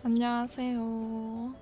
안녕하세요.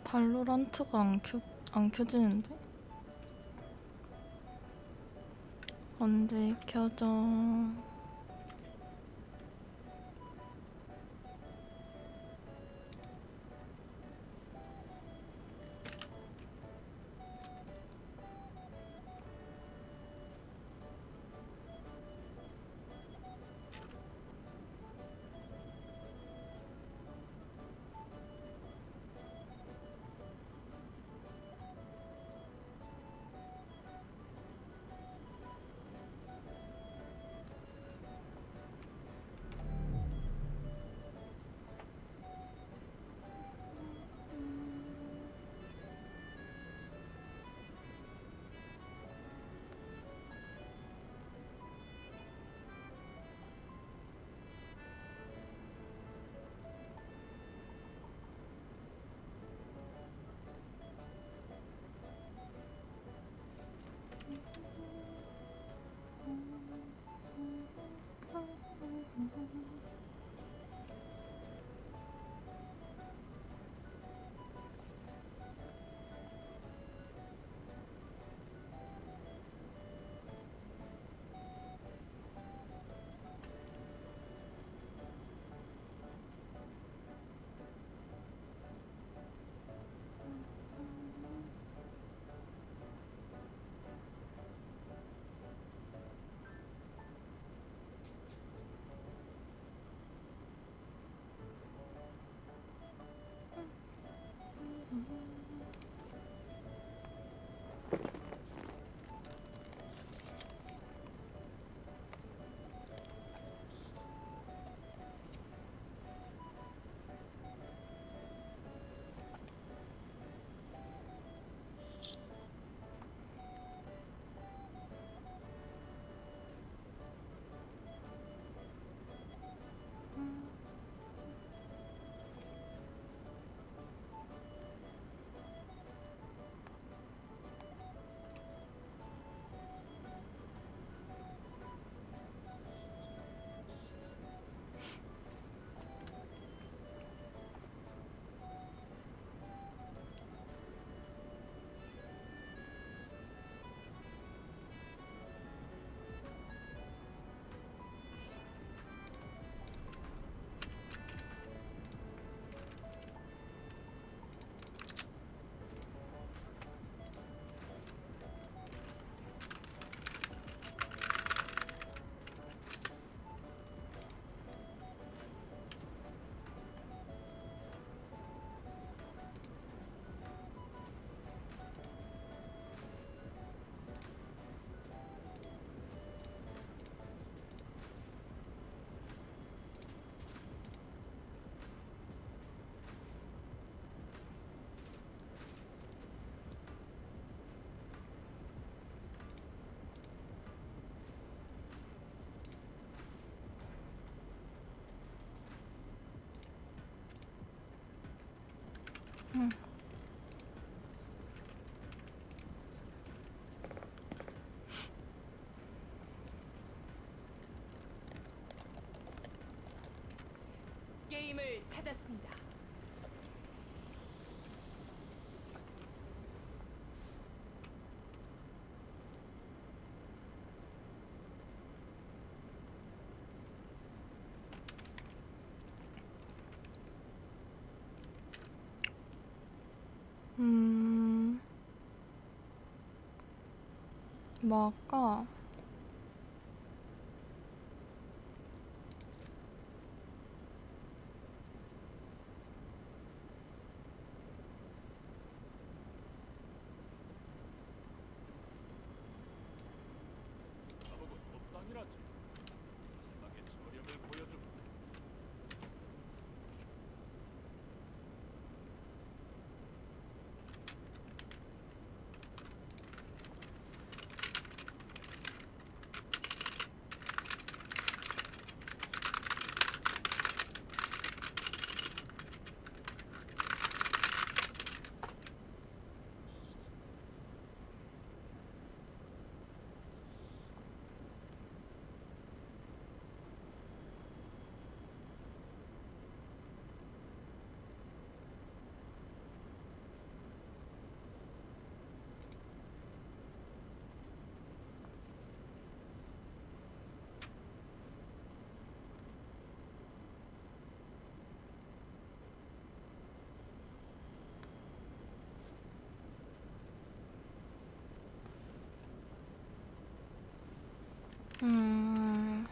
발로란트가 안 켜지는데? 언제 켜져? 게임을 찾았습니다. 뭐 할까? 나보고 법당이라지. 나게 저렴을 보여주마. 음,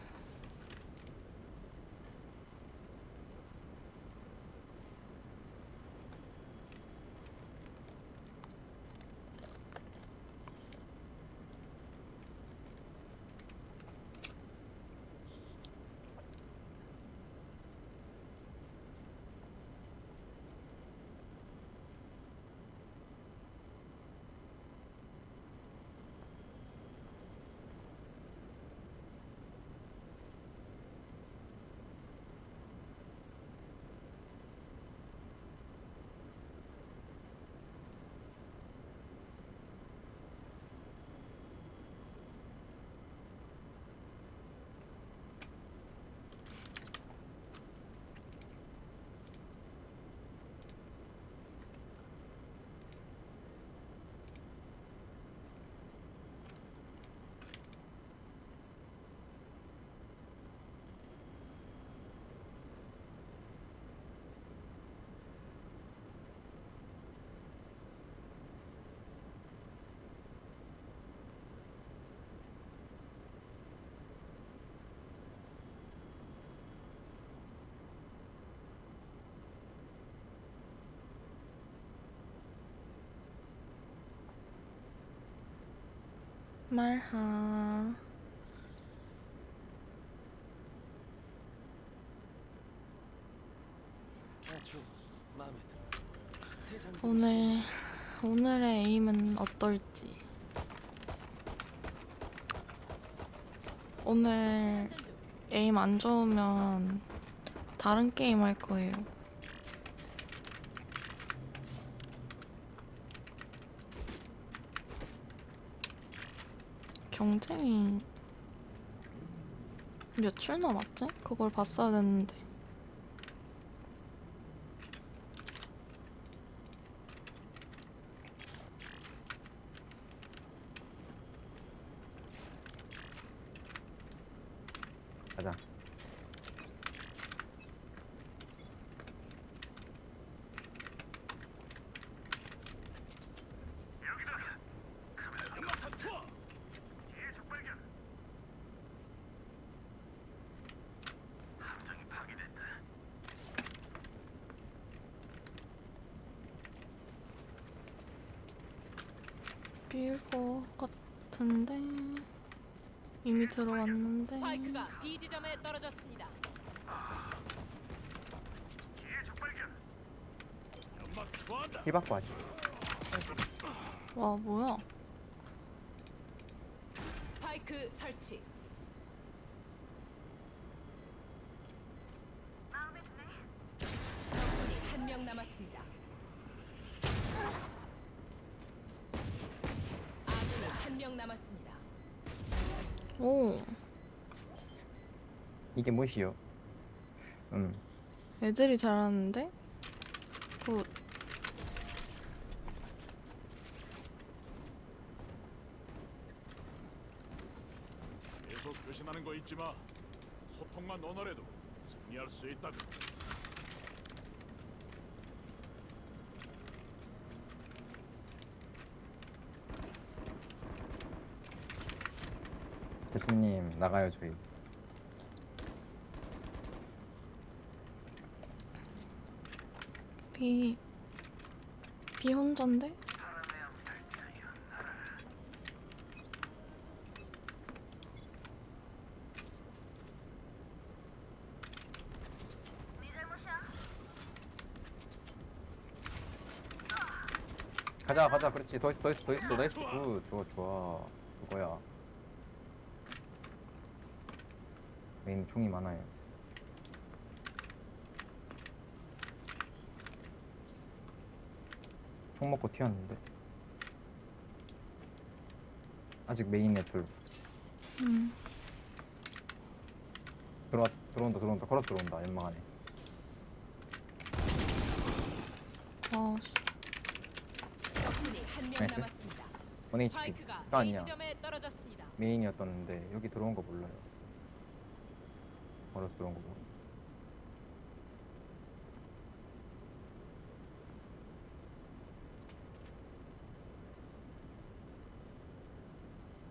말하. 아주 마음에 들어. 새 장비 오늘의 에임은 어떨지. 오늘 에임 안 좋으면 다른 게임 할 거예요. 경쟁이 며칠 남았지? 그걸 봤어야 됐는데. 가자. 비일 것 같은데 이미 들어왔는데. 스파이크가 B 지점에 떨어졌습니다. 힐 받고 하지. 와 뭐야? 스파이크 설치. 적군이 한 명 남았습니다. 명 남았습니다. 오, 이게 뭐시여? 애들이 잘하는데? 굿. 계속 배신하는 거 잊지 마. 소통만 원활해도 승리할 수 있다고. 대표님 나가요 저희. 비, 비 혼잔데? 가자 그렇지 더 있어 나이스 굿 좋아 그거야. 메인 총이 많아요. 총 먹고 튀었는데 아직 메인에 둘. 들어온다 걸어서 들어온다 연막 안에. 아, 씨. 적군이 한 명 나이스. 남았습니다. 1HP가 스파이크가 A 아니야. 지점에 떨어졌습니다. 메인이었던데 여기 들어온 거 몰라요. 걸어서 들어온 거 모르.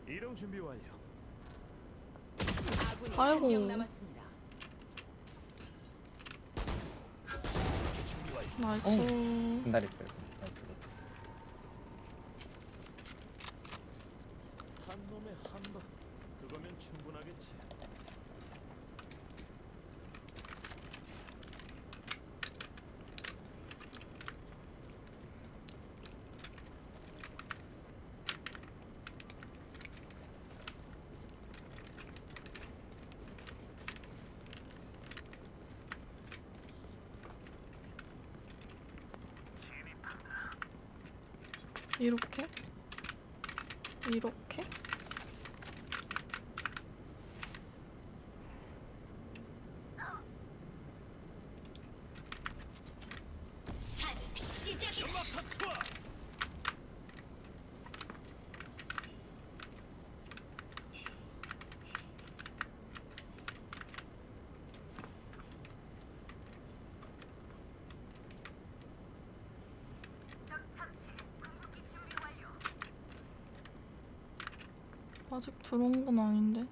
이동 준비 완료. 아군이 아이고. 한 명 남았습니다. 준비 완료. 나이스. 분달했어요. 나이스. 한 놈에 한 방. 그거면 충분하겠지. 이렇게? 이렇게? 아직 들어온 건 아닌데.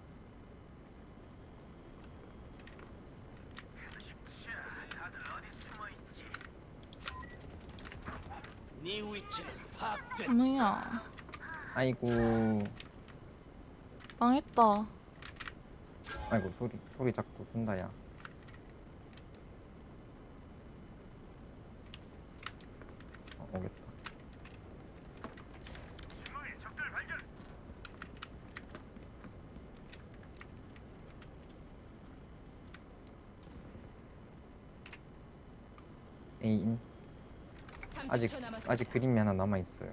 네 위치는 파악됐. 은우야, 아이고 망했다. 아이고 소리 자꾸 쓴다야. 오겠다. A인 30초 남았습니다. 아직 그림이 하나 남아 있어요.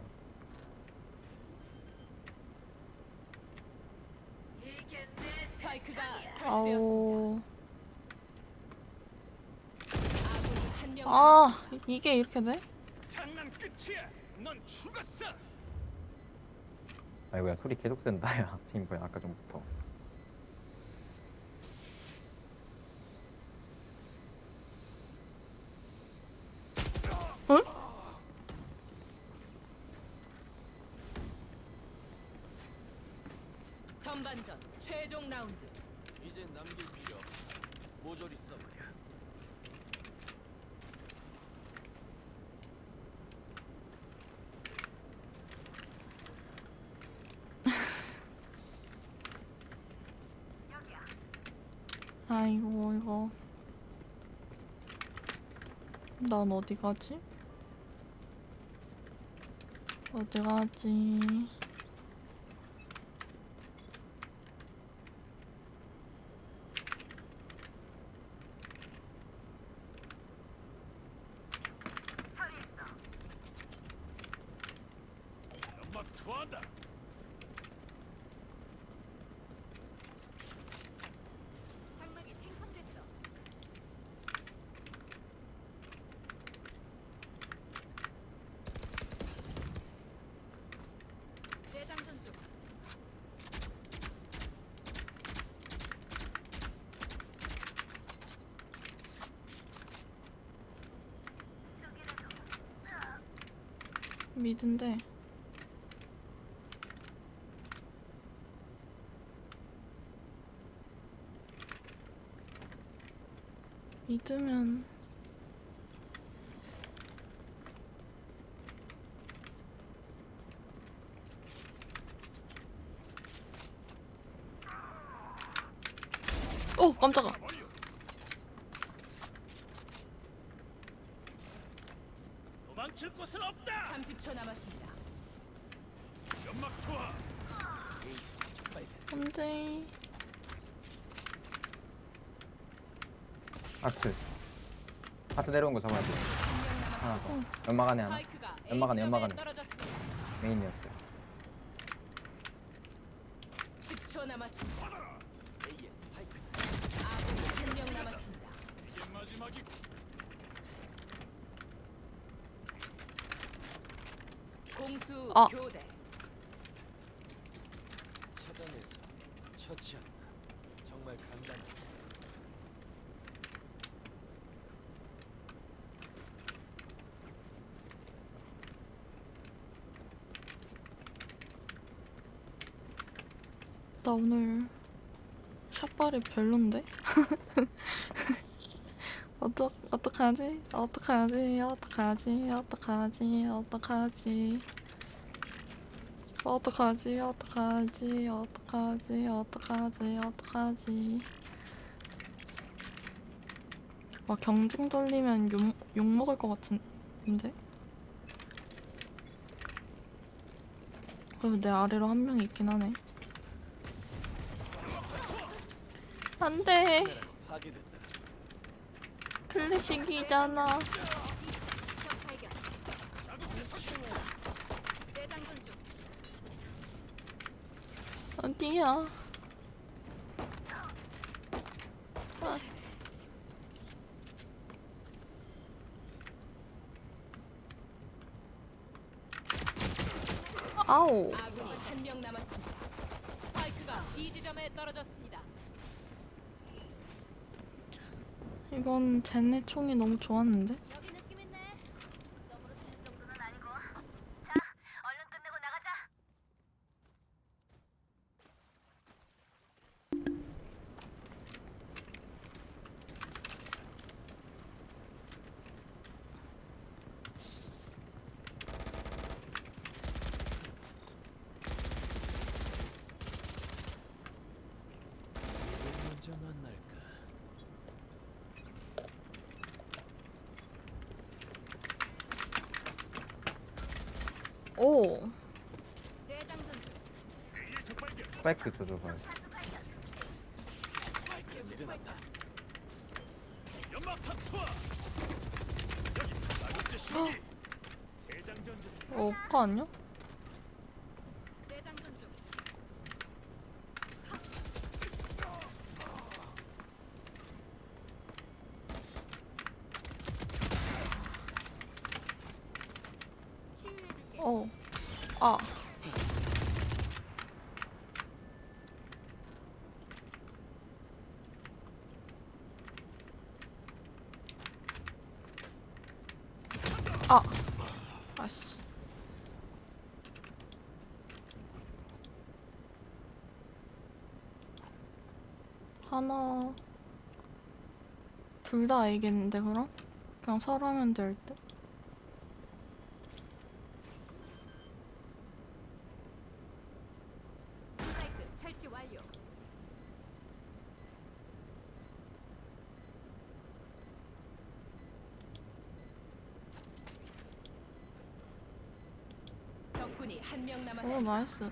스파이크가 설치되었습니다. 아우. 아군이 한 명 아, 이게 이렇게 돼? 장난 끝이야. 넌 죽었어. 아이고야 소리 계속 쓴다야. 팀보야 아까 전부터. 응? 전반전 최종 라운드. 이제 남길 필요 없어. 모조리 써버려. 아이고, 이거. 난 어디 가지? 어디 가지? 연막 투하한다. 미드인데. 믿으면 오 깜짝아. 도망칠 곳은 없다. 30초 남았습니다. 연막 투하. 에이스 적발견. 안돼. 하트 내려온 거 잡아야 돼. 하나 더. 연막 안에 하나. 스파이크가 연막 안에, 연막 안에. 떨어졌습니다. 메인이었어요. 10초 남았습니다. A의 스파이크. 아군이 한 명 남았습니다. 이게 마지막이고. 공수 아. 교대. 찾아내서 처치한다. 정말 간단하다. 나 오늘 샷발이 별론데? 어떡하지? 어떡하지? 어떡하지? 어떡하지? 어떡하지? 어떡하지? 어떡하지? 어떡하지? 어떡하지? 어떡하지? 와 경쟁 돌리면 욕 먹을 것 같은데? 그래도 내 아래로 한 명이 있긴 하네. 안돼. 파괴됐다. 클래식이잖아. 어디야? 아. 아오. 아군이 한 명 남았습니다. 스파이크가 B 지점에 떨어졌습니다. 이건 쟤네 총이 너무 좋았는데? 여기 느낌 있네. 너무로 쓰는 정도는 아니고. 자, 얼른 끝내고 나가자. 누구 먼저 만날까? 오. 재장전 중. 스파이크 조져봐요. 스파이크 내려놨다. 연막탄 투하. 여기 나국제 신기. 재장전 중. 오빠 아니야? 재장전 중. 치유해줄게. 어. 아. 아. 아씨. 하나. 둘 다 알겠는데 그럼? 그냥 설하면 될 듯. 스파이크 설치 완료. 적군이 한 명 오 남았습니다. 나이스.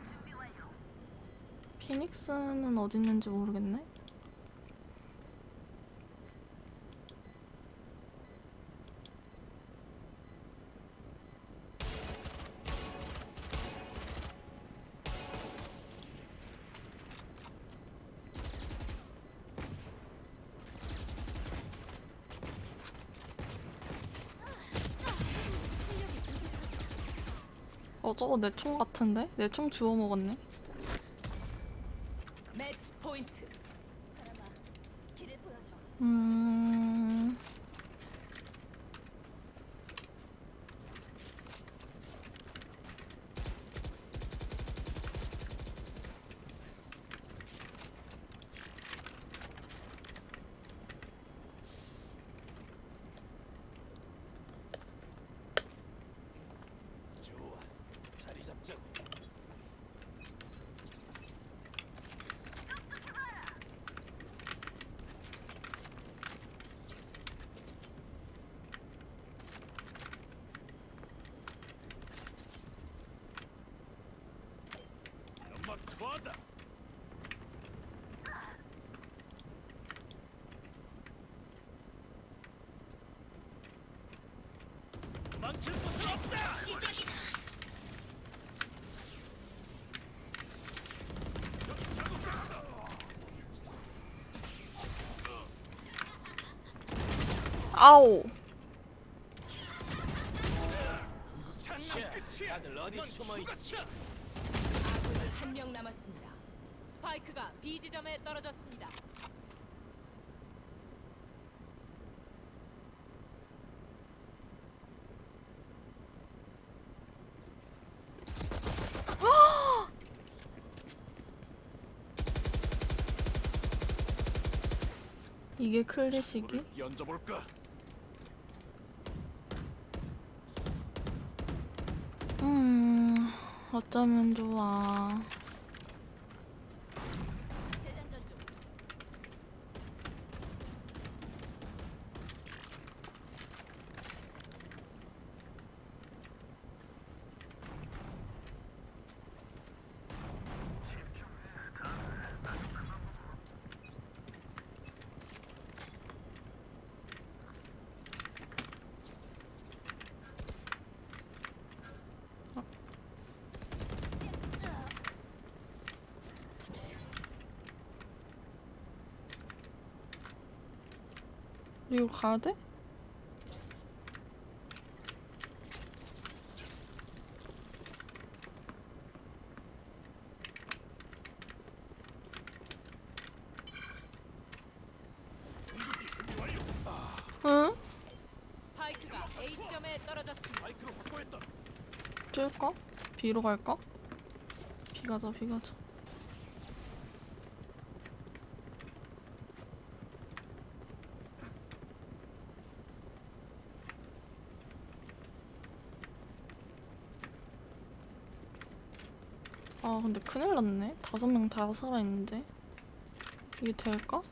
피닉스는 어디 있는지 모르겠네. 저거 내 총 같은데? 내 총 주워 먹었네. 매치 포인트. 사람아, 길을 보여줘. 멈출 곳은 없다. 아오. 장난 끝이야. 다들 어디 숨어 있지? 아군이 한 명 남았습니다. 스파이크가 B 지점에 떨어졌습니다. 이게 클래식이? 끼얹어볼까? 어쩌면 좋아. 재장전 중. 이걸 가야 돼? 응? 스파이크가 A 지점에 떨어졌습니다. 마이크로 확보했다. 찔까? B로 갈까? B 가자, B 가자. 아, 근데 큰일 났네. 5명 다 살아있는데. 이게 될까?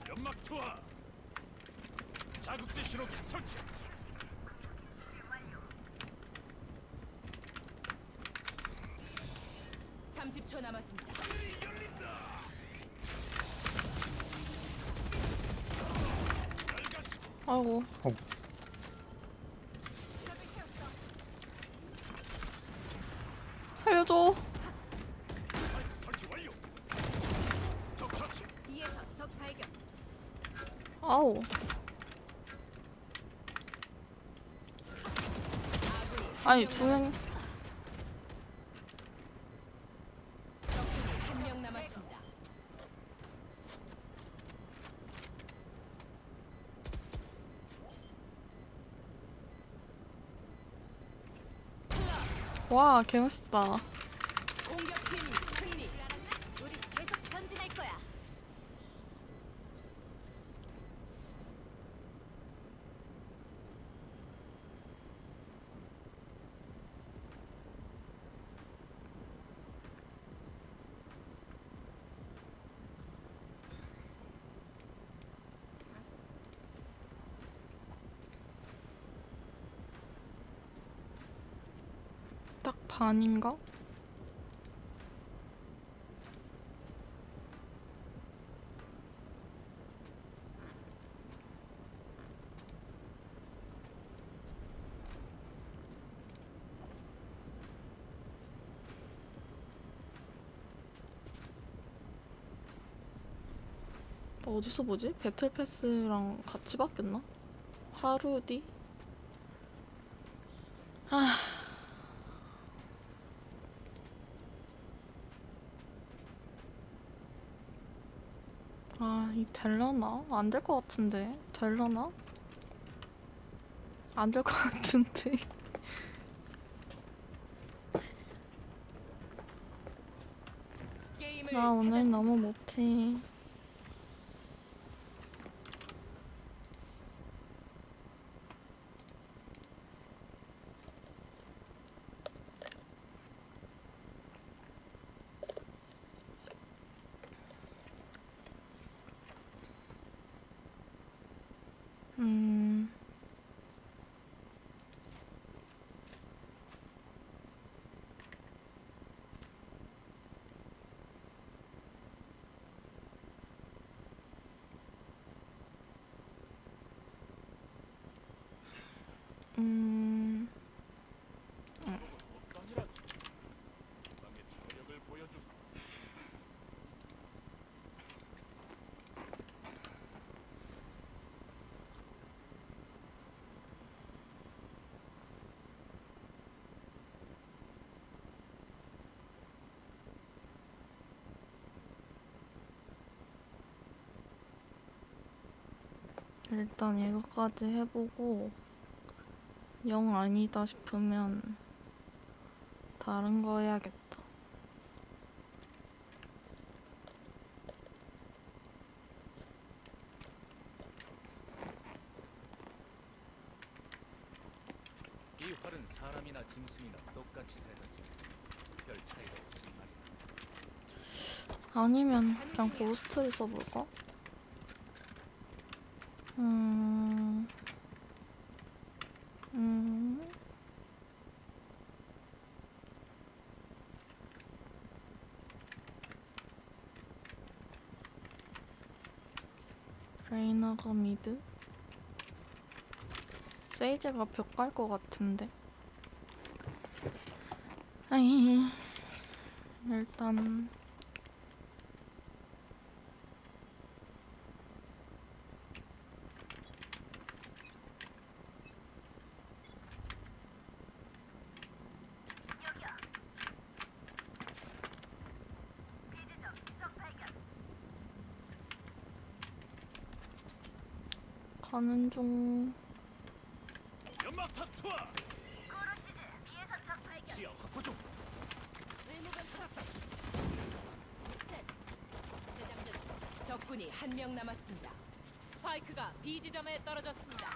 연막 투하. 자극제 신호기 설치. 삼십 초 남았습니다. 아이고. 살려줘. 마이크 설치 완료. 적 처치. B에서 적 발견. 아우. 아니, 2명. 적군이 한 명 남았습니다. 와, 개멋있다. 공격팀 승리. 우리 계속 전진할 거야. 딱 반인가? 어디서 보지? 배틀 패스랑 같이 바뀌었나? 하루 뒤? 아, 이 될라나? 안 될 것 같은데. 될라나? 안 될 것 같은데. 게임을 나 오늘 너무 못해. 음. 어떠니라. 세상의 저력을 보여주마. 일단 이거까지 해보고 영 아니다 싶으면 다른 거 해야겠다. 이 활은 사람이나 짐승이나 똑같이 되는지 별 차이가 없을 말이다. 아니면 그냥 고스트를 써볼까? 음... 레이나가 미드? 세이지가 벽 갈 것 같은데. 아이, 일단 여기야. 비지점 적 발견. 가는 중. 연막탄 투하. 코로시즈 비에서 적 발견. 지하 확보 중. 의무관 사삭. 셋. 재장전. 적군이 한 명 남았습니다. 스파이크가 B 지점에 떨어졌습니다.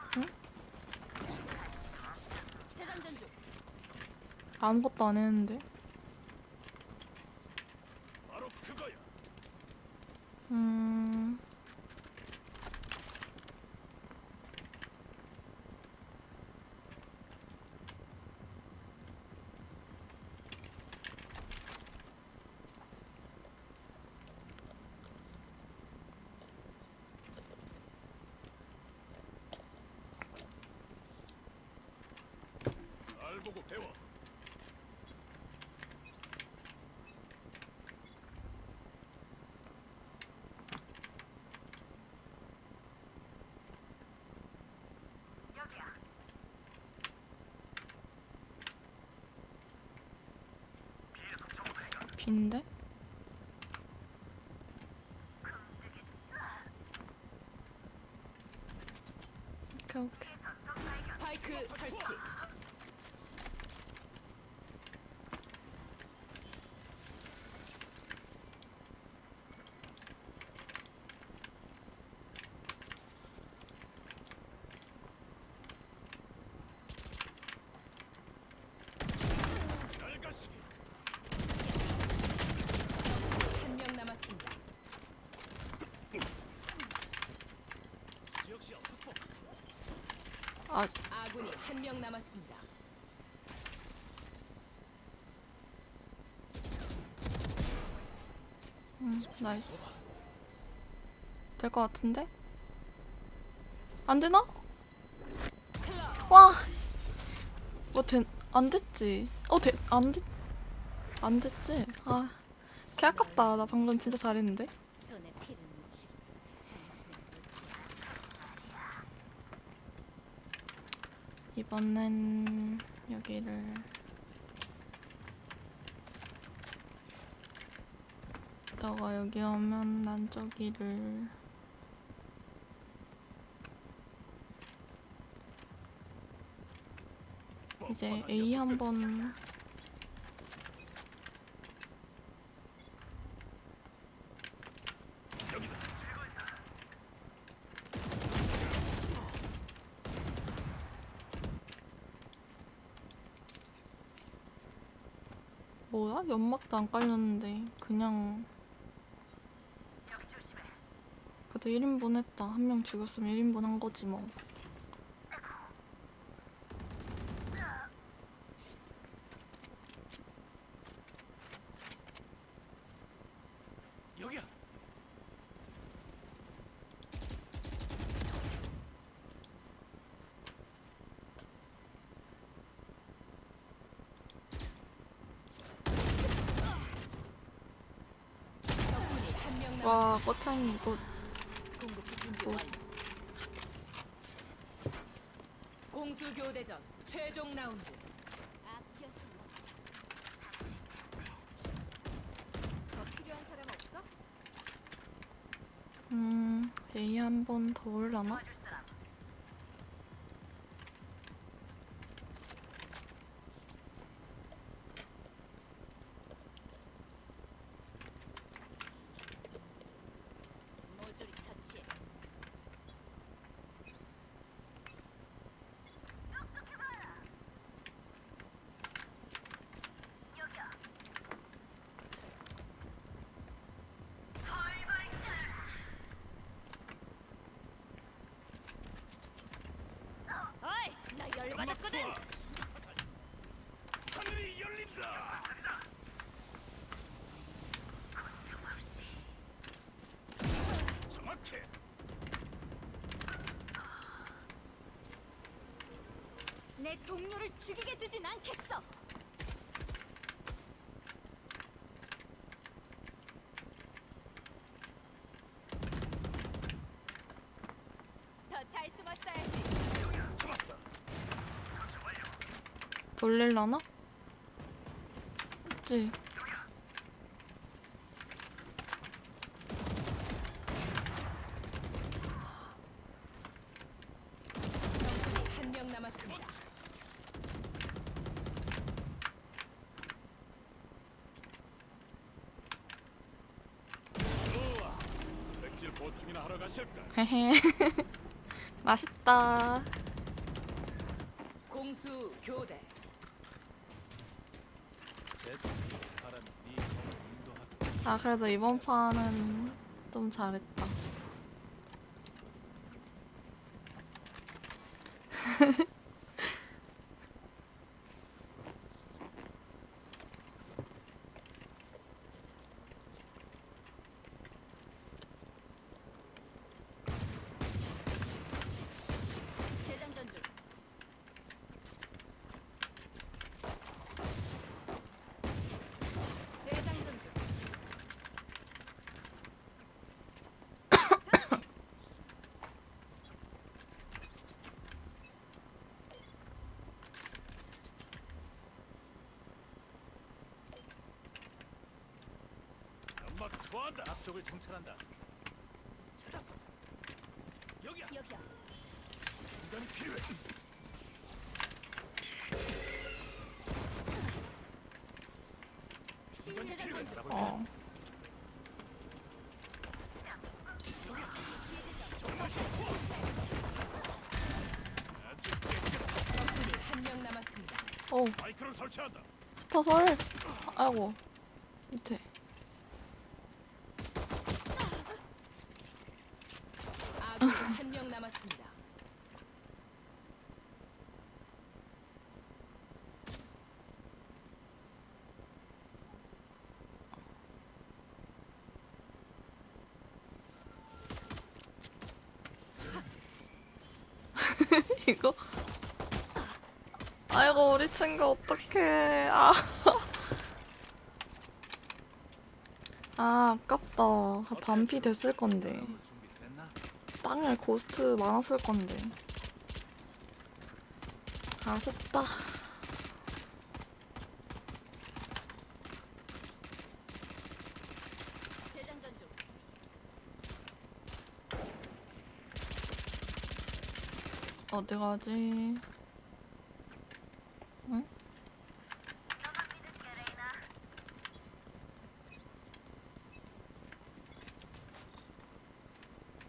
재장전 중. 아무것도 안 했는데. 바로 그거야. 날 보고 배워. 여기야. 빈데? 오케이 오케이. 스파이크 설치. 날가시기. 한 명 남았습니다. 지역 시야 확보. 아, 아군이 한 명 남았습니다. 나이스. 될 것 같은데? 안 되나? 와! 안 됐지. 안 됐지? 아, 개 아깝다. 나 방금 진짜 잘했는데? 손에 피를 묻히고 정신을 놓지 이번엔 여기를 너가 여기 오면 난 저기를 이제 A 한번 뭐야? 연막도 안 깔렸는데 그냥 그래도 1인분 했다. 한 명 죽였으면 1인분 한 거지 뭐. 여기야. 와 꼬챙이 이거 궁극기 준비 뭐. 완료. 공수 교대전 최종 라운드. 아껴서 더 필요한 사람 없어? A 한 번 더 올라나? 도와줄 사람. 모조리 처치. 똑똑해봐라. 여기야. 털벌 자라. 어이, 나 열받았거든. 하늘이 열린다. 정확해. 내 동료를 죽이게 두진 않겠어. 더 잘 숨었어야지. 돌릴라나? 없지. 적군이 한 명 남았습니다. 좋아. 백질 보충이나 하러 가실까? 헤헤. 맛있다. 공수 교대. 셋. 사람이 네 검을 인도하고 아 그래도 이번 판은 좀 잘했다. 재장전 중. 재장전 중. 연막 투하한다. 앞쪽을 정찰한다. 찾았어. 여기야. 여기야. 중단이 필요해. 중단이 필요해. 어. 아주 깨끗한 적군이 한 명 남았습니다. 오 마이크를 설치한다. 스타설. 아이고 밑에. 아군이 한 명 남았습니다. 이거. 아이고 우리 친구 어떡해. 아. 아 아깝다. 반피 됐을 건데. 싸움을 준비됐나? 땅에 고스트 많았을 건데. 아쉽다. 재장전 중. 어디 가지? 응? 너만 믿을게, 레이나.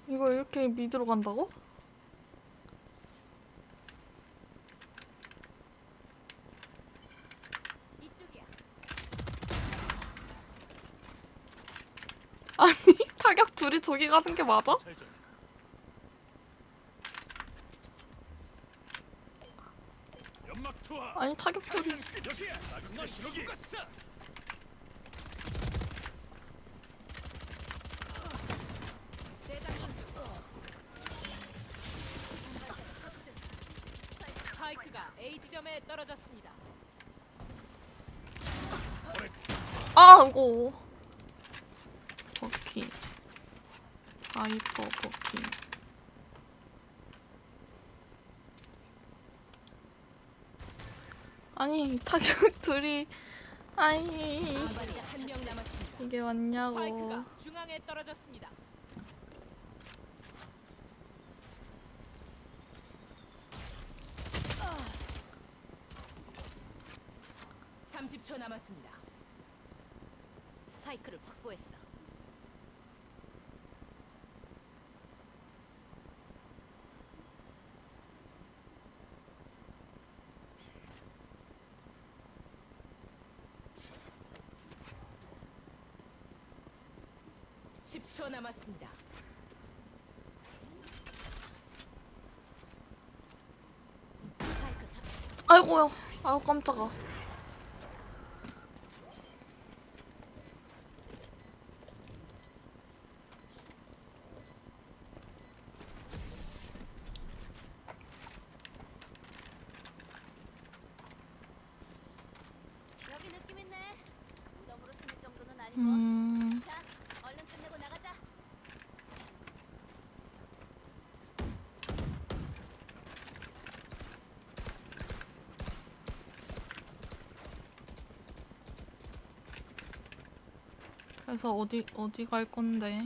이거 이렇게 미드로 간다고? 이쪽이야. 아니 타격 둘이 저기 가는 게 맞아? 철저. 연막 투하. 아니 타격 둘이. 여기야. 나중에 신호기. 재장전 중. 스파이크가 A 지점에 떨어졌습니다. 아 이거. 오케이. 바이퍼 버킹. 아니 타격 둘이 아니 아군이 한 명 남았습니다. 이게 맞냐고. 스파이크가 중앙에 떨어졌습니다. 아. 30초 남았습니다. 스파이크를 확보했어. (10초) 남았습니다. 스파이크 아이고야. 아우 깜짝아. 여기 느낌 있네. 무덤으로 스칠 정도는 아니고. 자, 얼른 끝내고 나가자. 그래서 어디 갈 건데?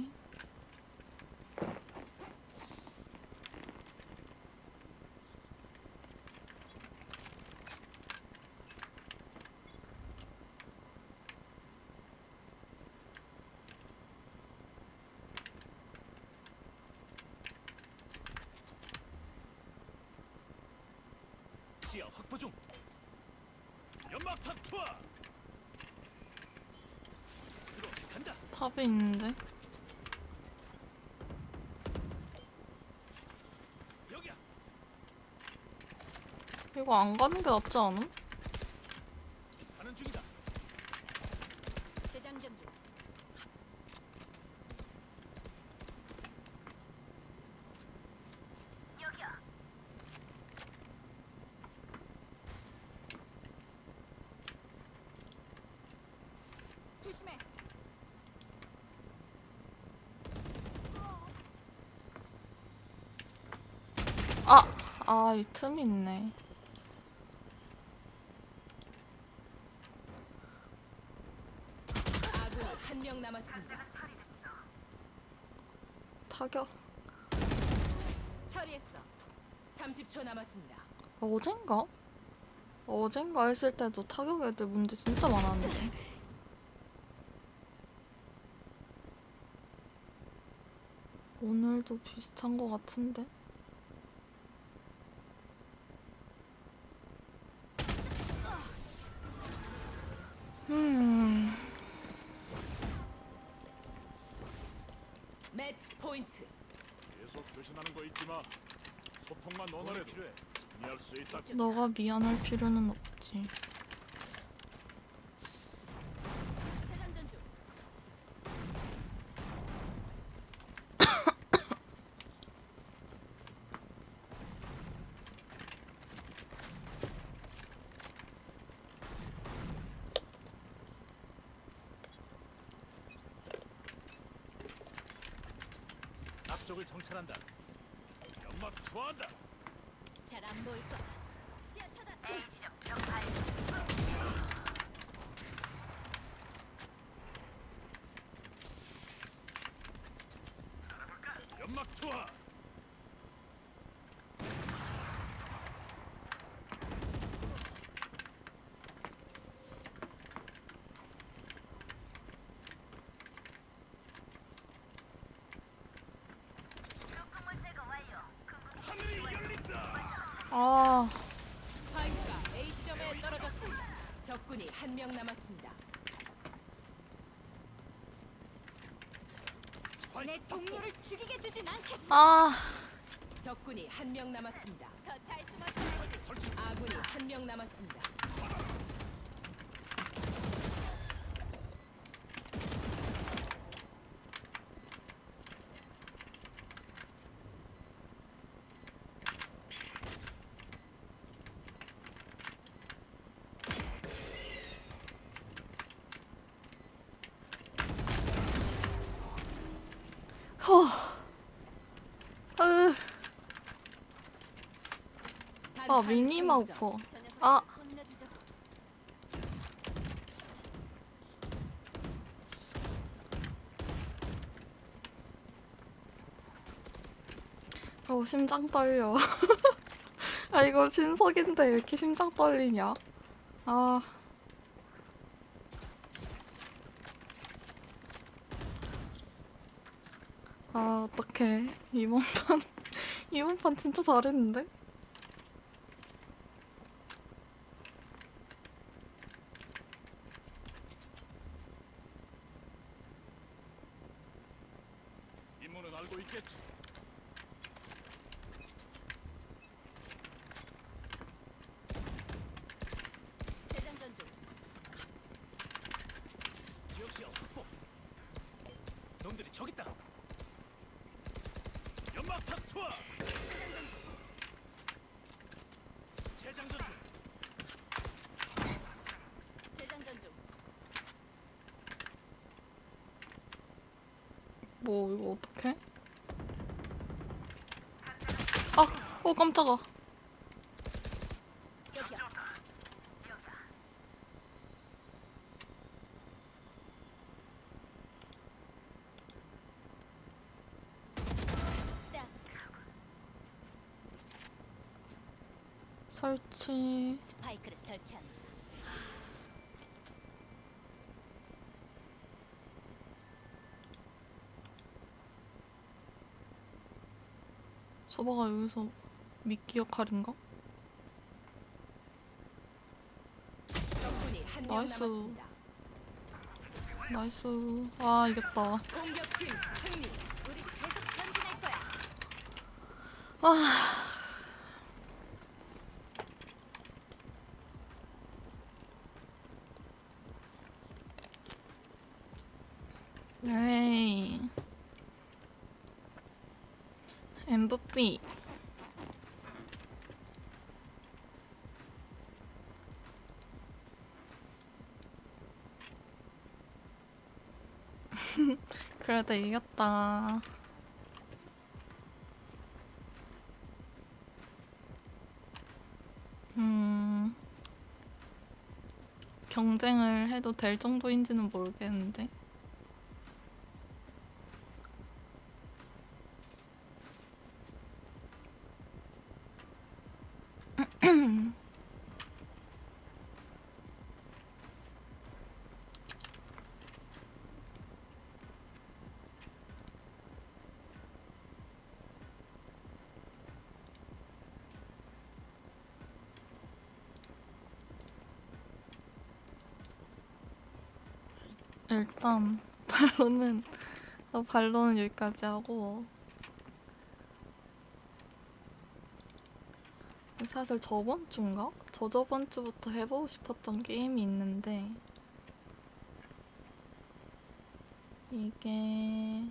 시야 확보 중. 연막탄 투하. 들어간다. 탑이 있는데. 여기야. 이거 안 가는 게 낫지 않음? 가는 중이다. 재장전 중. 여기야. 조심해. 이 틈이 있네. 아군이 한 명 남았습니다. 타격. 처리했어. 30초 남았습니다. 어젠가 했을 때도 타격 애들 문제 진짜 많았는데. 오늘도 비슷한 거 같은데. 매치 포인트. 계속 배신하는 거 잊지 마. 소통만 원활해도 필요해. 승리할 수 있다. 너가 미안할 필요는 없지. 재장전 중. 앞쪽을 정찰한다. 연막 투하한다. 잘 안 보일 거야. 시야 차단. A 지점 정발. 연막 투하. 적금물 제거 완료. 하늘이 열린다. 아, 스파이크가 A 지점에 떨어졌습니다. 적군이 한 명 남았습니다. 내 동료를 죽이게 두진 않겠어. 적군이 한 명 남았습니다. 더 잘 숨어줘야지. 아군이 한 명 남았습니다. 허. 아 미니마우퍼. 저 녀석 아 혼내주죠. 심장 떨려. 아 이거 신석인데 왜 이렇게 심장 떨리냐? 아. 아 어떡해. 이번 판 이번 판 진짜 잘했는데? 임무는 알고 있겠지. 재장전 중. 지역시야 확보. 놈들이 저기 있다. 연막탄 투하. 재장전 중. 재장전 중. 뭐 이거 어떡해? 아! 깜짝아. 여기야. 딱. 설치. 스파이크를 설치한다. 소바가 여기서 미끼 역할인가? 적군이 한 명 나이스. 남았습니다. 나이스. 아 이겼다. 공격팀 승리. 우리 계속 전진할 거야. 에이. MVP. 그래도 이겼다. 경쟁을 해도 될 정도인지는 모르겠는데. 일단 반론은 여기까지 하고, 사실 저번 주인가? 저저번 주부터 해보고 싶었던 게임이 있는데 이게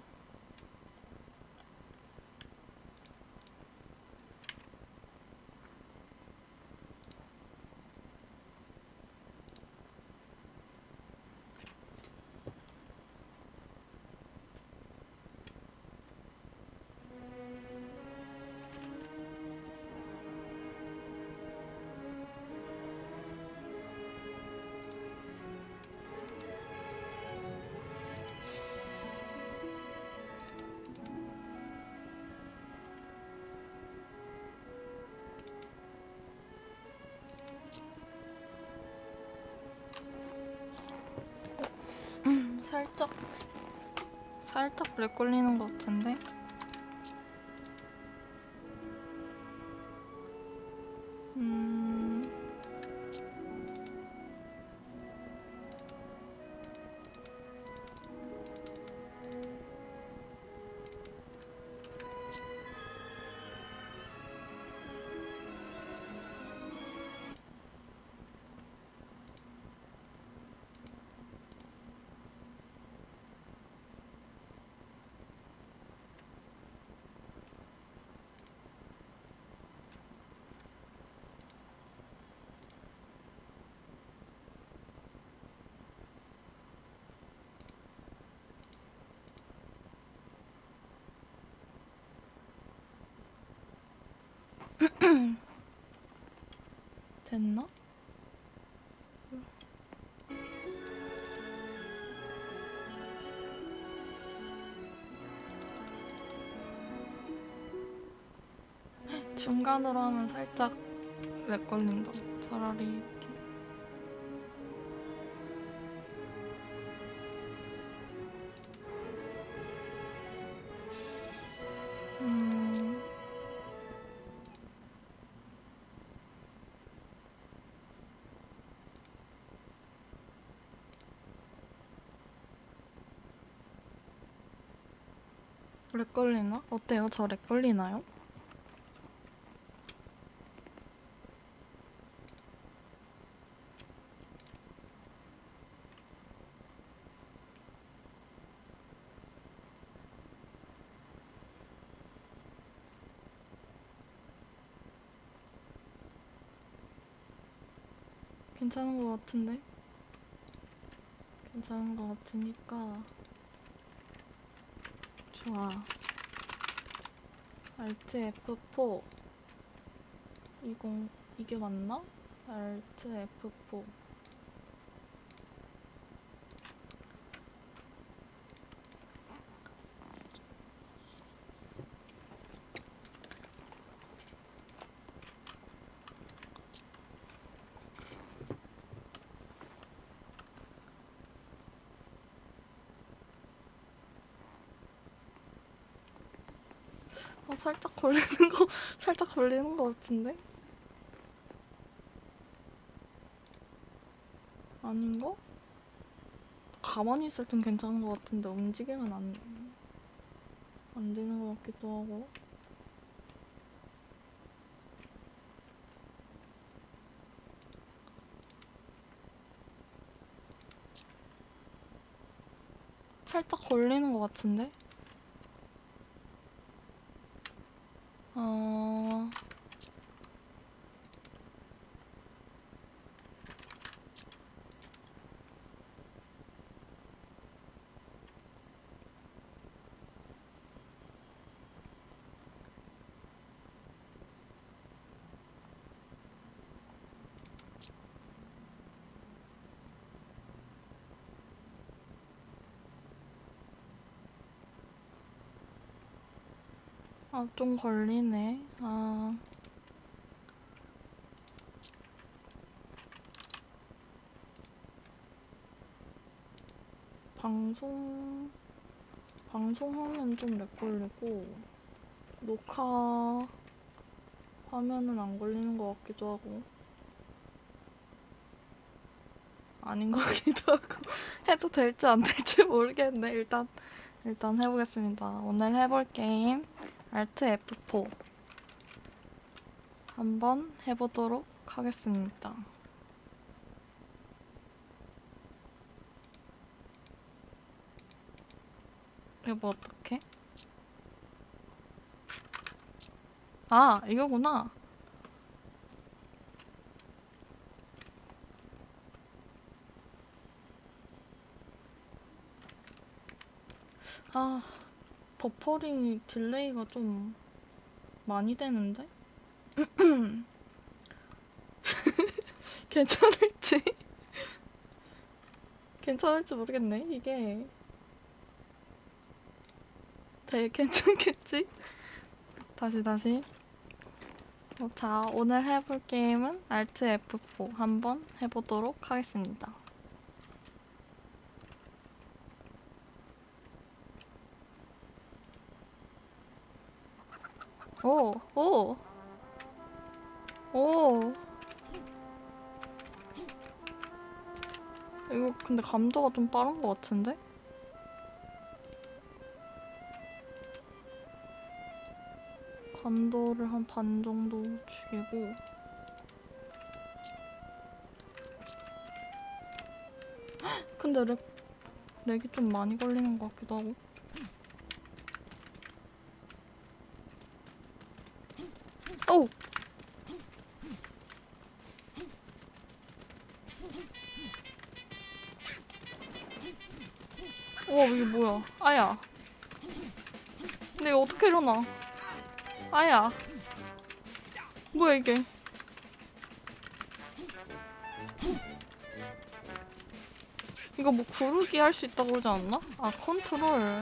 살짝 렉 걸리는 것 같은데? 음... 됐나? 중간으로 하면 살짝 렉 걸린다. 차라리 이렇게. 음. 렉 걸리나? 어때요? 저 렉 걸리나요? 괜찮은 것 같은데? 괜찮은 것 같으니까 좋아. Alt F4 이게 맞나? Alt F4 살짝 걸리는 거, 살짝 걸리는 거 같은데? 아닌가? 가만히 있을 땐 괜찮은 거 같은데 움직이면 안 되는 거 같기도 하고. 살짝 걸리는 거 같은데? 좀 걸리네. 방송하면 좀 렉 걸리고, 녹화 화면은 안 걸리는 것 같기도 하고, 아닌 것 같기도 하고, 해도 될지 안 될지 모르겠네. 일단 해보겠습니다. 오늘 해볼 게임, Alt F4 한번 해보도록 하겠습니다. 이거 뭐 어떡해? 이거구나. 버퍼링 딜레이가 좀 많이 되는데? 괜찮을지 모르겠네. 이게 되게 괜찮겠지? 다시 자, 오늘 해볼 게임은 Alt F4 한번 해보도록 하겠습니다. 오. 이거 근데 감도가 좀 빠른 것 같은데? 감도를 한 반 정도 죽이고. 근데 렉이 좀 많이 걸리는 것 같기도 하고. 오! 우와, 이게 뭐야? 아야. 근데 이거 어떻게 일어나? 아야. 뭐야 이게? 이거 뭐 구르기 할 수 있다고 그러지 않나? 아, 컨트롤.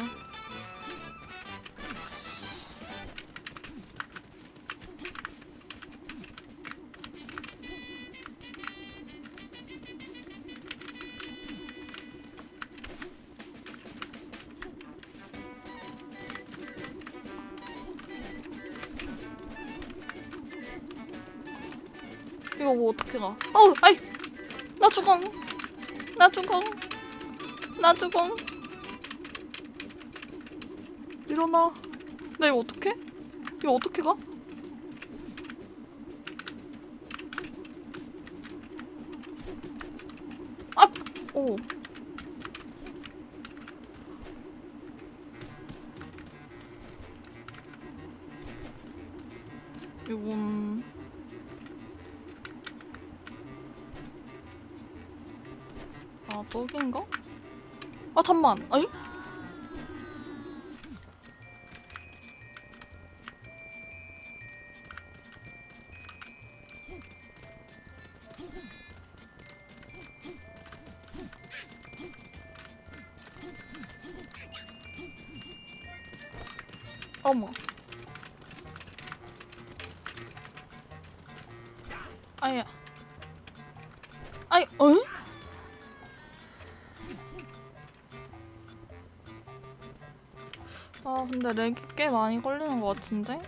이거 뭐 어떻게 가? 어우, 아이! 나 죽어! 나 죽어! 나 죽어! 일어나. 나 이거 어떡해? 이거 어떻게 가? 아! 오. 이건 아, 떡인가? 아, 잠만. 아니? 어머. 아야. 아이, 어? 아, 근데 렉이 꽤 많이 걸리는 것 같은데?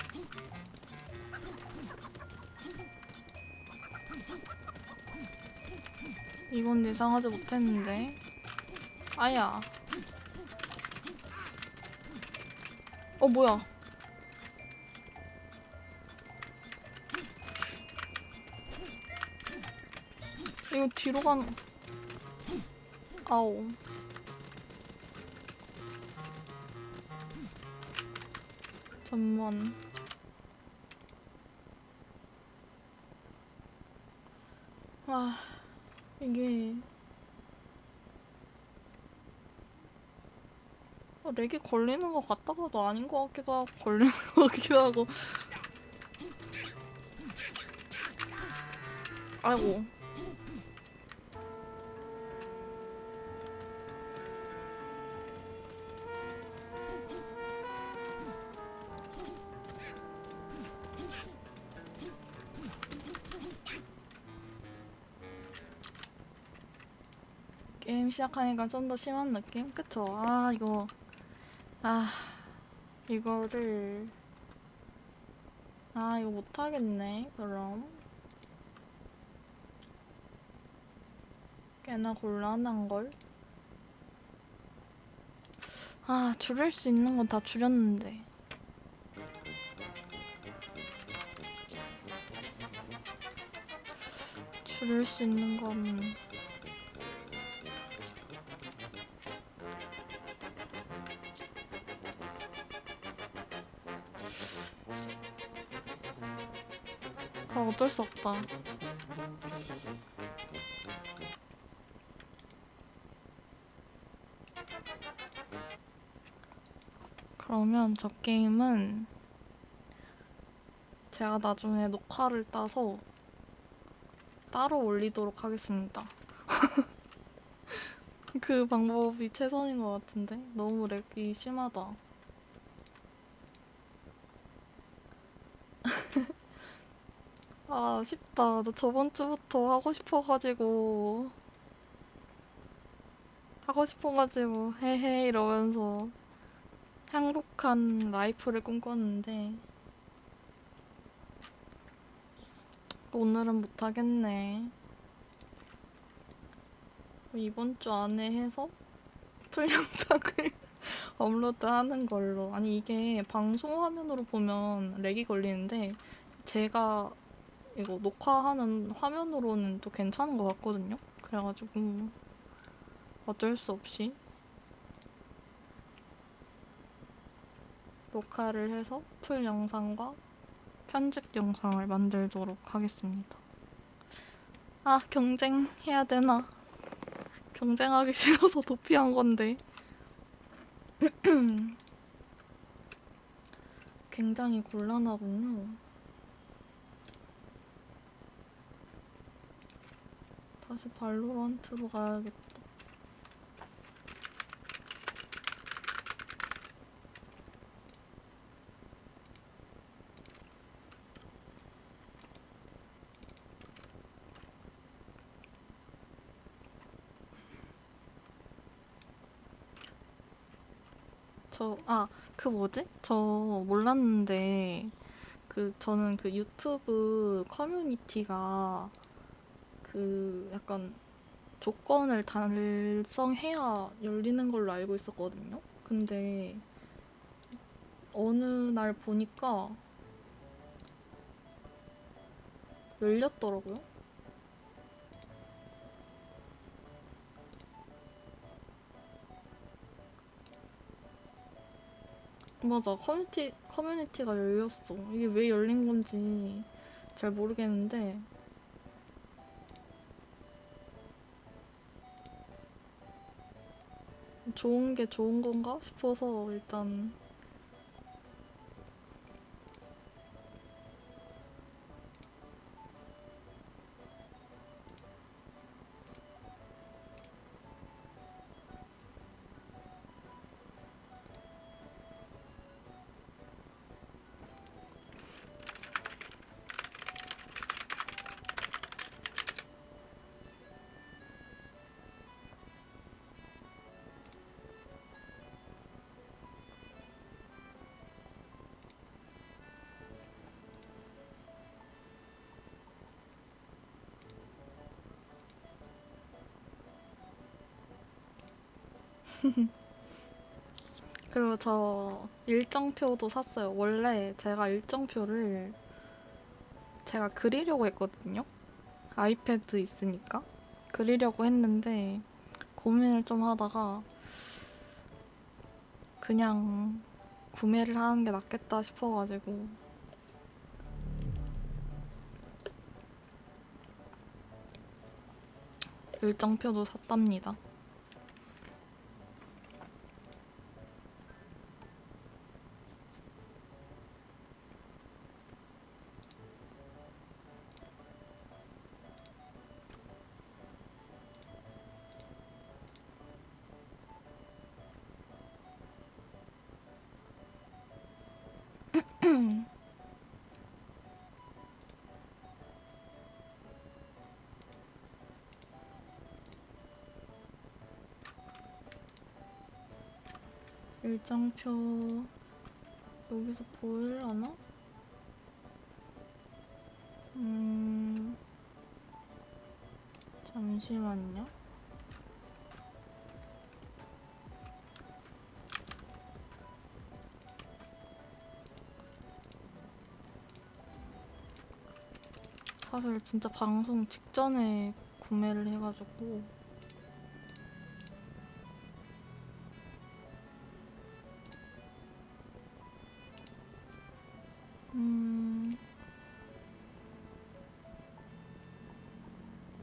이건 예상하지 못했는데. 아야. 어, 뭐야. 이거 뒤로 가는... 아오. 잠만. 아, 이게... 렉이 걸리는 것 같다가도 아닌 것 같기도 하고 걸리는 것 같기도 하고. 아이고. 게임 시작하니까 좀 더 심한 느낌? 그쵸? 아, 이거... 아... 이거를... 아, 이거 못하겠네, 그럼. 꽤나 곤란한걸? 아, 줄일 수 있는 건 다 줄였는데. 줄일 수 있는 건... 아, 어쩔 수 없다. 그러면 저 게임은 제가 나중에 녹화를 따서 따로 올리도록 하겠습니다. 그 방법이 최선인 것 같은데? 너무 렉이 심하다. 아, 아쉽다. 나 저번 주부터 하고 싶어가지고 헤헤 이러면서 행복한 라이프를 꿈꿨는데 오늘은 못하겠네. 이번 주 안에 해서 풀 영상을 업로드하는 걸로. 아니, 이게 방송 화면으로 보면 렉이 걸리는데 제가 이거 녹화하는 화면으로는 또 괜찮은 것 같거든요. 그래가지고 어쩔 수 없이 녹화를 해서 풀 영상과 편집 영상을 만들도록 하겠습니다. 아, 경쟁해야 되나? 경쟁하기 싫어서 도피한 건데. 굉장히 곤란하군요. 다시 발로란트로 가야겠다. 그 뭐지? 저 몰랐는데, 저는 그 유튜브 커뮤니티가 약간 조건을 달성해야 열리는 걸로 알고 있었거든요. 근데 어느 날 보니까 열렸더라고요. 맞아, 커뮤니티가 열렸어. 이게 왜 열린 건지 잘 모르겠는데, 좋은 게 좋은 건가 싶어서 일단 그리고 저 일정표도 샀어요. 원래 제가 일정표를 제가 그리려고 했거든요. 아이패드 있으니까 그리려고 했는데 고민을 좀 하다가 그냥 구매를 하는 게 낫겠다 싶어가지고 일정표도 샀답니다. 일정표 여기서 보일라나? 잠시만요. 사실 진짜 방송 직전에 구매를 해가지고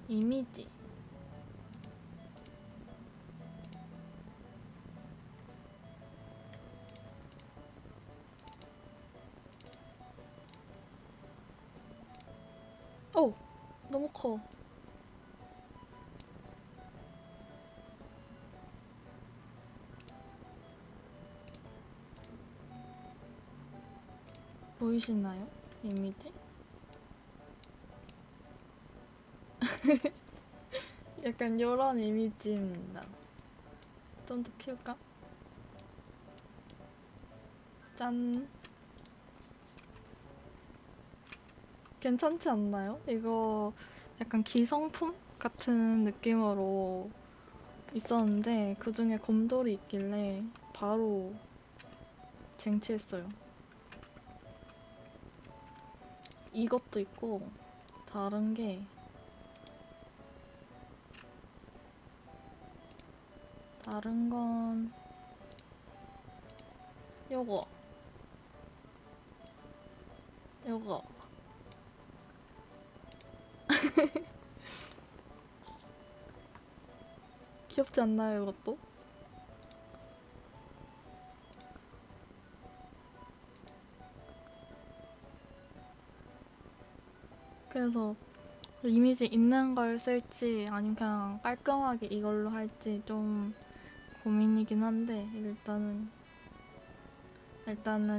이미지 너무 커. 보이시나요? 이미지? 약간 요런 이미지입니다. 좀 더 키울까? 짠. 괜찮지 않나요? 이거 약간 기성품 같은 느낌으로 있었는데 그 중에 곰돌이 있길래 바로 쟁취했어요. 이것도 있고 다른 게 다른 건 요거 귀엽지 않나요, 이것도? 그래서 이미지 있는 걸 쓸지 아니면 그냥 깔끔하게 이걸로 할지 좀 고민이긴 한데 일단은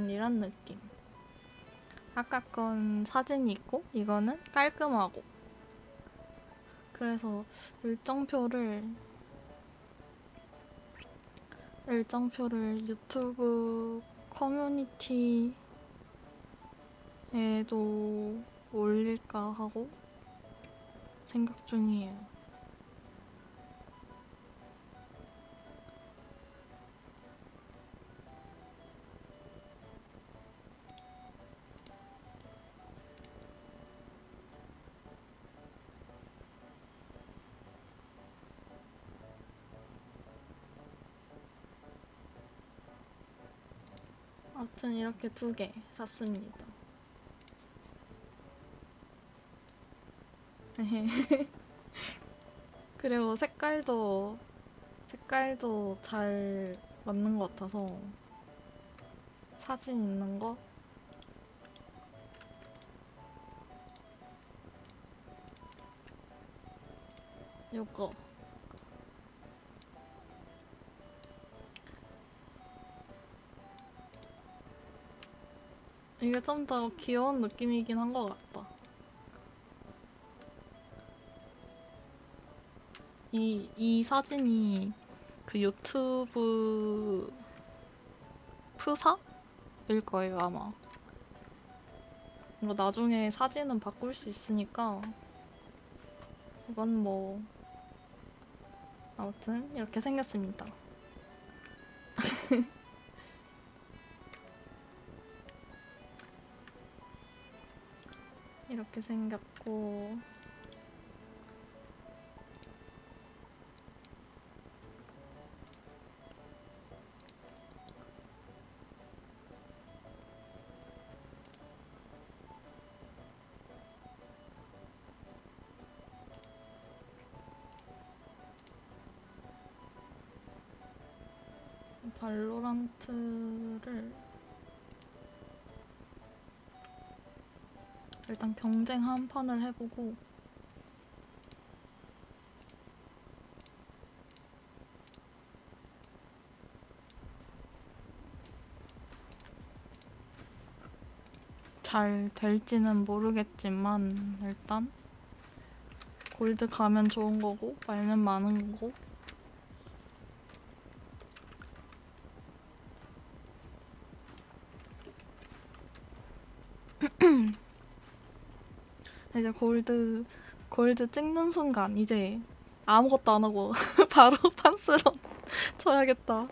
이런 느낌. 아까 건 사진이 있고 이거는 깔끔하고. 그래서 일정표를 유튜브 커뮤니티에도 올릴까 하고 생각 중이에요. 아무튼 이렇게 2개 샀습니다. 그리고 색깔도 잘 맞는 것 같아서 사진 있는 거 요거 이게 좀 더 귀여운 느낌이긴 한 것 같다. 이 사진이 그 유튜브 프사일 거예요, 아마. 이거 나중에 사진은 바꿀 수 있으니까 이건 뭐 아무튼 이렇게 생겼습니다. 이렇게 생겼고 발로란트를 일단 경쟁 한 판을 해보고 잘 될지는 모르겠지만 일단 골드 가면 좋은 거고 말면 많은 거고 이제 골드 찍는 순간 이제 아무것도 안 하고 바로 판스런 쳐야겠다.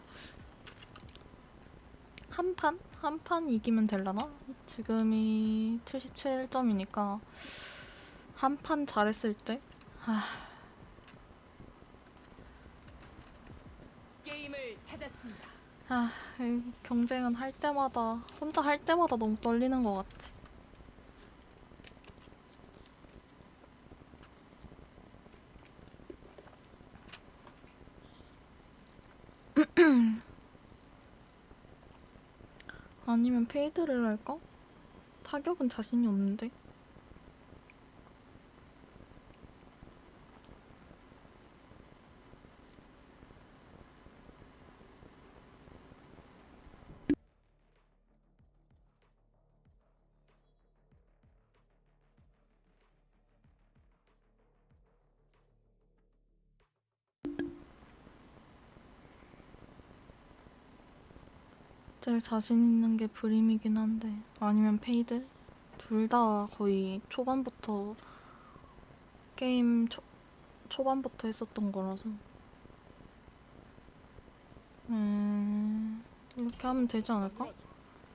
한 판 이기면 되려나? 지금이 77점이니까 한 판 잘했을 때? 게임을 찾았습니다. 이 경쟁은 할 때마다 혼자 할 때마다 너무 떨리는 것 같아. 아니면 페이드를 할까? 타격은 자신이 없는데. 제일 자신 있는 게 브림이긴 한데 아니면 페이드? 둘 다 거의 초반부터 게임 초반부터 했었던 거라서 이렇게 하면 되지 않을까?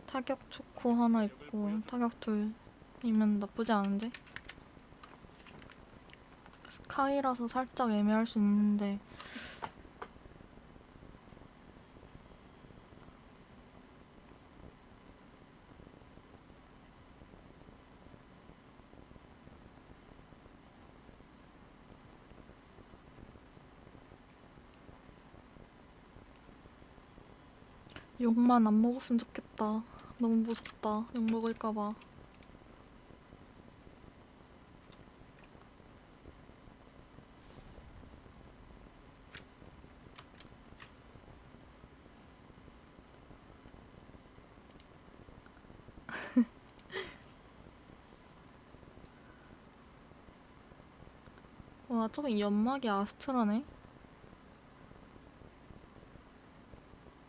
타격 초코 하나 있고 타격 둘이면 나쁘지 않은데? 스카이라서 살짝 애매할 수 있는데 욕만 안 먹었으면 좋겠다. 너무 무섭다. 욕 먹을까봐. 와, 저거 연막이 아스트라네.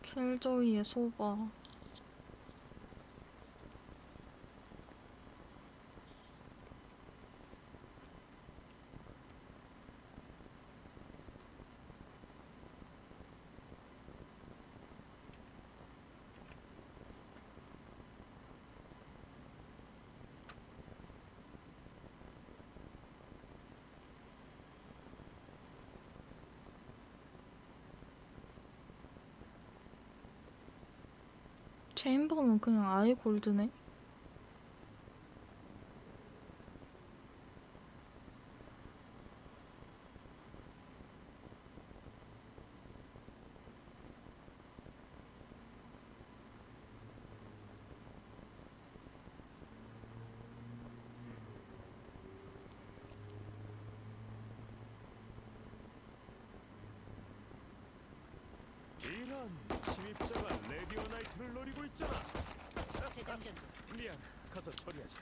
킬조이의 소바. 체인버는 그냥 아예 골드네. 이런 침입자가 레디오 나이트를 노리고 있잖아. 재장전. 미안, 가서 처리하자.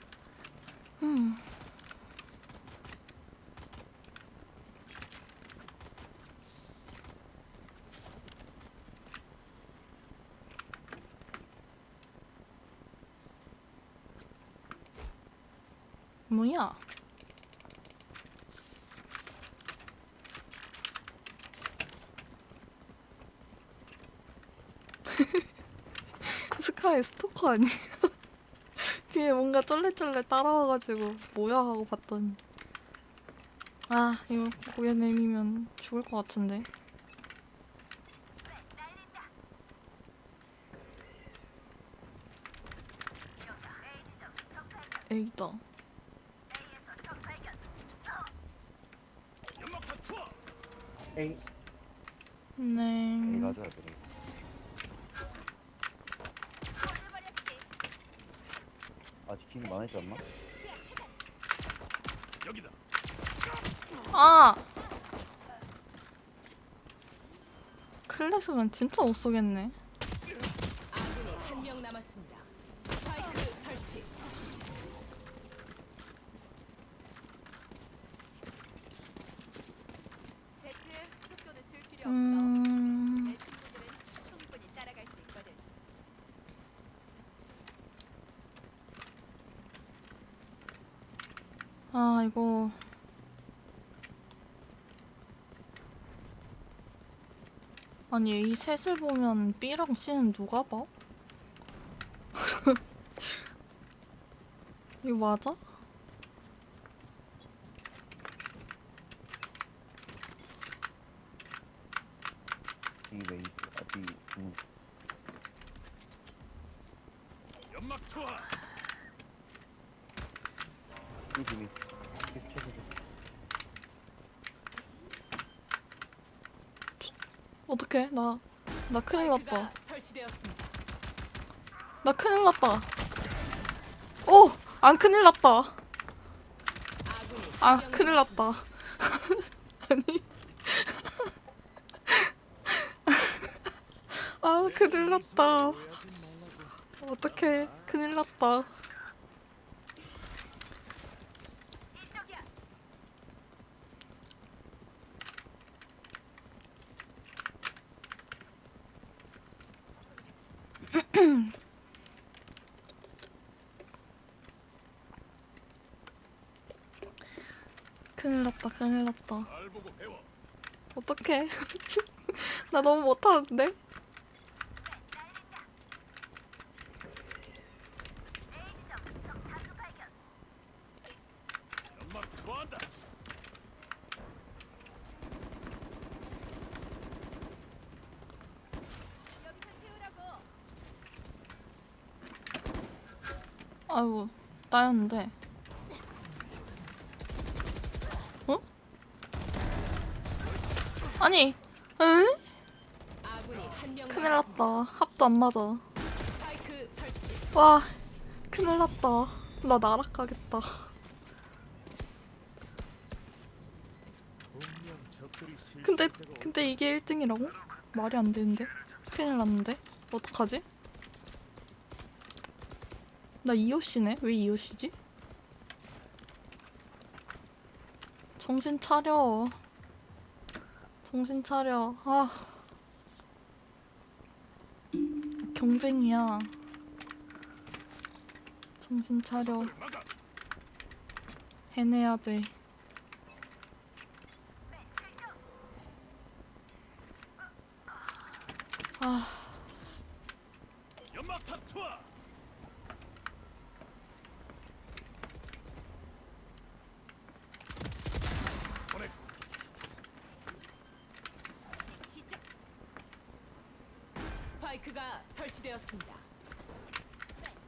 뭐야? 스카이 스토커 아니야? 뒤에 뭔가 쫄래쫄래 따라와가지고 뭐야 하고 봤더니 아 이거 고개 내미면 죽을 것 같은데. 에이다. 연막탄 투하. 에이 네. 가자 그래. 아직 킬이 많아있지 않나? 여기다. 아! 클래스면 진짜 못 쏘겠네. 아군이 한 명 남았습니다. 스파이크 설치. 제트 속도는 줄 필요 없어. 내 친구들은 충분히 따라갈 수 있거든. 아 이거 아니 A 셋을 보면 B랑 C는 누가 봐? 이거 맞아? 이 웨이 아직 연막 투하. 이 집이 계속 쳐서 어떡해 나 큰일 났다. 스파이크가 설치되었습니다. 나 큰일 났다. 오! 안 큰일 났다. 아군이 아 한 명 큰일 났다. 아니 아 큰일 났다. 어떡해 큰일 났다. 이쪽이야. 큰일 났다 큰일 났다. 날 보고 배워. 어떡해. 나 너무 못하는데? 연막 투하한다. 여기서 채우라고. 아이고 따였는데. 어? 아니 응? 아군이 한 명 큰일 남았습니다. 났다. 합도 안 맞아. 스파이크 설치. 와 큰일 났다. 나 날아가겠다. 분명 적들이 실수. 근데 이게 1등이라고? 말이 안 되는데? 큰일 났는데? 어떡하지? 나 이호씨네? 왜 이호씨지? 정신 차려. 정신 차려. 아. 경쟁이야. 정신 차려. 막아. 해내야 돼. 아, 연막탄 투하. 보내. 스파이크가 설치되었습니다.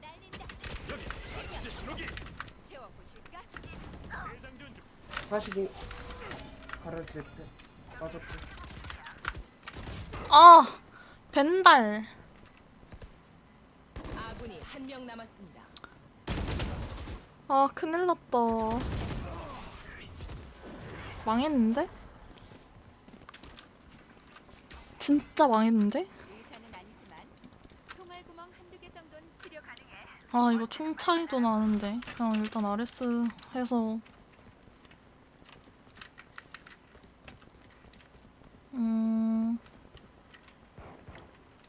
날린다. 여기 이제 신호기. 채워보실까? 대장전 중. 45 가라지 빠졌지. 아, 벤달. 아군이 한 명 남았습니다. 아, 큰일 났다. 망했는데? 진짜 망했는데? 의사는 아니지만 총알 구멍 한두 개 정도는 치료 가능해. 아, 이거 총 차이도 나는데. 그냥 일단 RS 해서.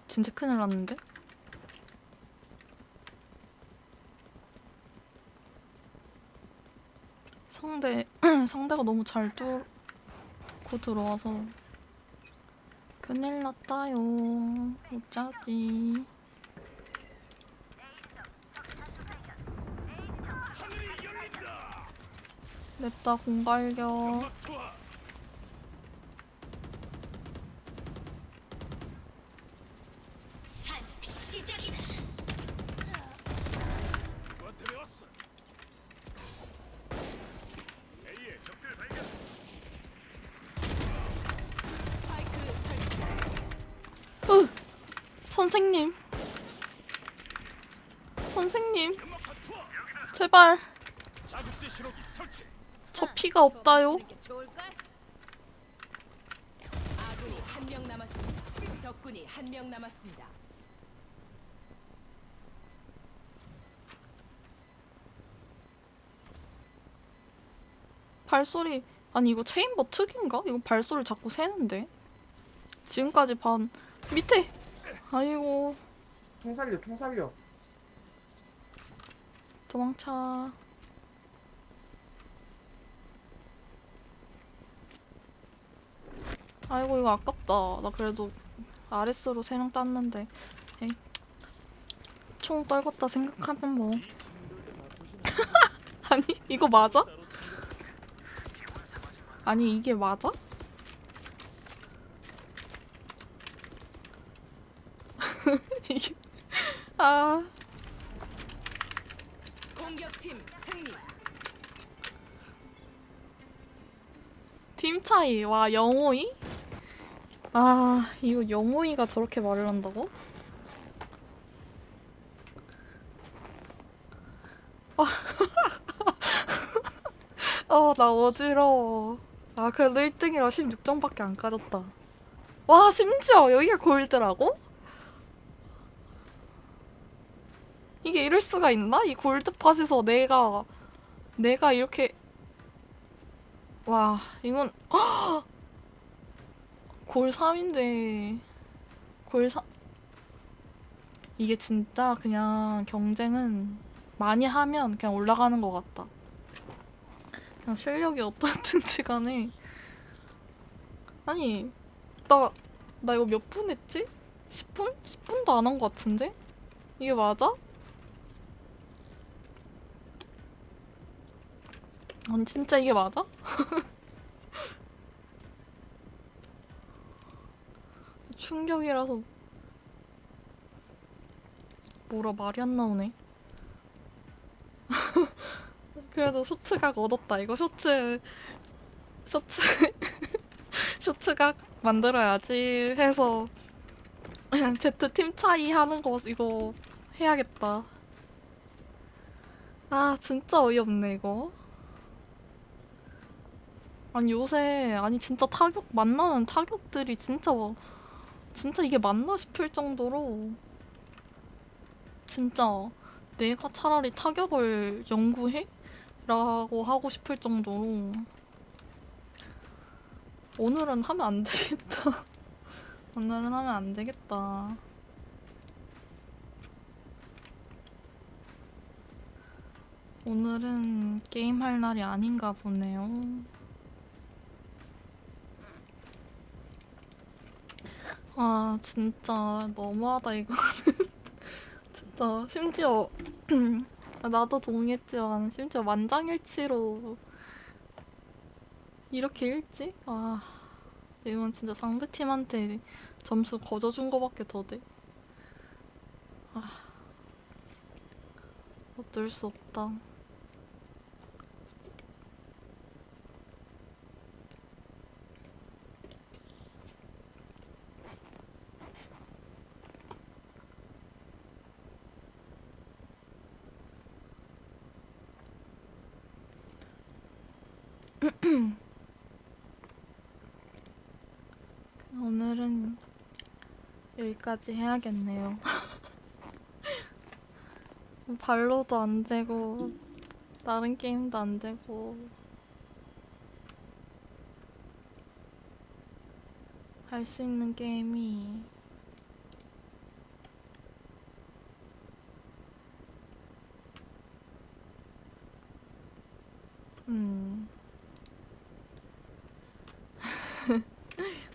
진짜 큰일 났는데? 상대가 너무 잘 뚫고 들어와서 큰일 났다요. 어쩌지? 하늘이 열린다. 냅다 공갈겨. 연막 투하. 산 시작이다. 누구한테 배웠어? A의 적들 발견. 스파이크 설치. 선생님. 선생님, 연막탄 투하. 여기다. 제발. 자극제 신호기 설치. 저 피가 없다요. 좋을걸? 아군이 한 명 남았습니다. 적군이 한 명 남았습니다. 발소리. 아니, 이거 체인버 특인가? 이거 발소리 자꾸 새는데. 지금까지 반 밑에. 아이고, 총 살려 총 살려. 도망쳐. 아이고, 이거 아깝다. 나 그래도 RS로 3명 땄는데. 에이. 총 떨궜다 생각하면 뭐. 아니, 이거 맞아? 아니, 이게 맞아? 이게 아, 공격팀 승리. 팀 차이. 와, 영호이? 아, 이거 영호이가 저렇게 말을 한다고? 나 어지러워. 아, 그래도 1등이라 16점밖에 안 까졌다. 와, 심지어 여기가 골드라고? 이게 이럴 수가 있나? 이 골드팟에서 내가 이렇게. 와, 이건 골 3인데 골 3. 이게 진짜 그냥 경쟁은 많이 하면 그냥 올라가는 것 같다. 그냥 실력이 어떻든지 간에. 아니, 나 이거 몇 분 했지? 10분? 10분도 안 한 것 같은데? 이게 맞아? 아니, 진짜 이게 맞아? 충격이라서 뭐라 말이 안 나오네. 그래도 쇼츠각 얻었다. 이거 쇼츠 쇼츠각 만들어야지 해서 Z 팀 차이 하는 거 이거 해야겠다. 아, 진짜 어이없네 이거. 아니, 요새 진짜 만나는 타격들이 진짜 이게 맞나 싶을 정도로 진짜 내가 차라리 타격을 연구해? 라고 하고 싶을 정도로 오늘은 하면 안 되겠다. 오늘은 하면 안 되겠다. 오늘은 게임할 날이 아닌가 보네요. 아, 진짜 너무하다, 이거는. 진짜, 심지어, 나도 동의했지만, 심지어 만장일치로 이렇게 일찍? 아, 이건 진짜 상대팀한테 점수 거저준 거밖에 더 돼. 아, 어쩔 수 없다. 오늘은 여기까지 해야겠네요. 발로도 안 되고, 다른 게임도 안 되고, 할 수 있는 게임이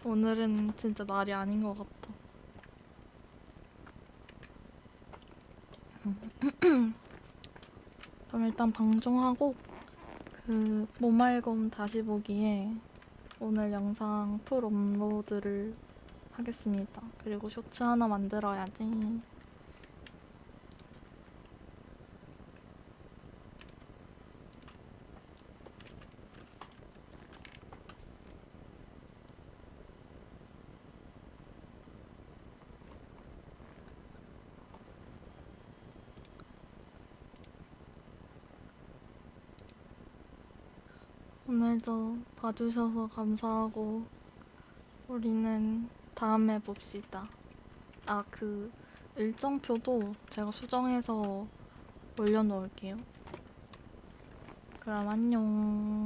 오늘은 진짜 날이 아닌 것 같아. 그럼 일단 방종하고 그 모말곰 다시 보기에 오늘 영상 풀 업로드를 하겠습니다. 그리고 쇼츠 하나 만들어야지. 오늘도 봐주셔서 감사하고 우리는 다음에 봅시다. 아, 그 일정표도 제가 수정해서 올려놓을게요. 그럼 안녕.